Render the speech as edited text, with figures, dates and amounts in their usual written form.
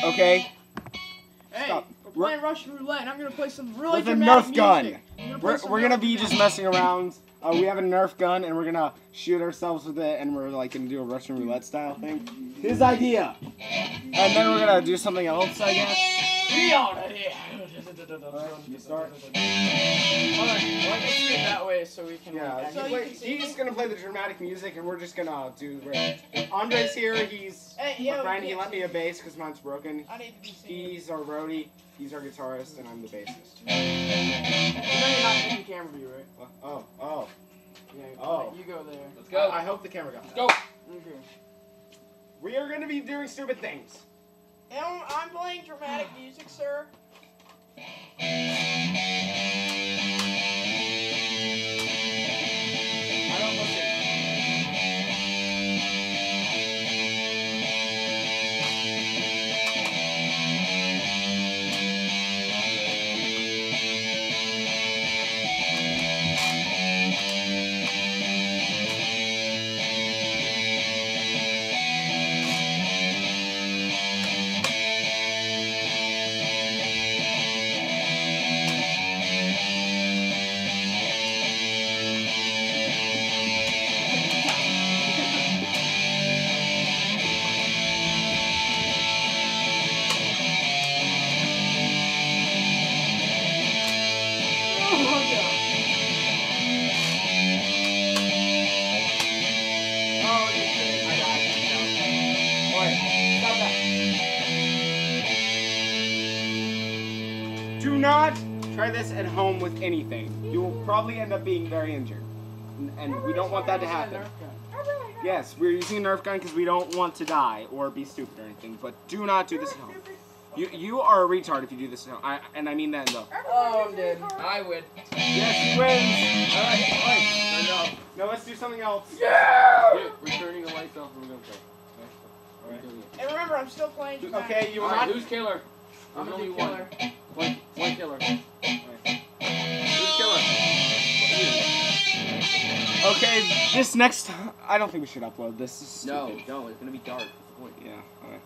Okay. Hey, Stop. we're playing Russian roulette, and I'm gonna play some really With a dramatic Nerf gun. music. We're gonna be just messing around. We have a Nerf gun, and we're gonna shoot ourselves with it, and we're like gonna do a Russian roulette style thing. His idea. And then we're gonna do something else, I guess. You start. Hold on, let's do it that way so we can. Yeah, So he's gonna play the dramatic music, and we're just gonna do. Andre's here. He's a friend. He lent me a bass because mine's broken. I need to be seen. He's our roadie. He's our guitarist, and I'm the bassist. You know you're not in the camera view, right? Oh. Yeah, you go there. Let's go. I hope the camera got that. Go. Okay. We are gonna be doing stupid things. I'm playing dramatic music, sir. I don't listen. Do not try this at home with anything. You will probably end up being very injured. And we don't want that to happen. Yes, we're using a Nerf gun because we don't want to die or be stupid or anything, but do not do this at home. You are a retard if you do this at home. And I mean that in the... Oh, I'm dead. I win. Yes, he wins! Alright, turn it off. No, let's do something else. Yeah! We're turning the lights off and we're gonna play. And remember, I'm still playing dramatic. Okay, you will Alright, not... who's killer? I'm There's the only killer. one killer. Who's killer? Okay, this next... I don't think we should upload this. This is No, stupid. don't. It's gonna be dark. That's the point. Yeah, alright.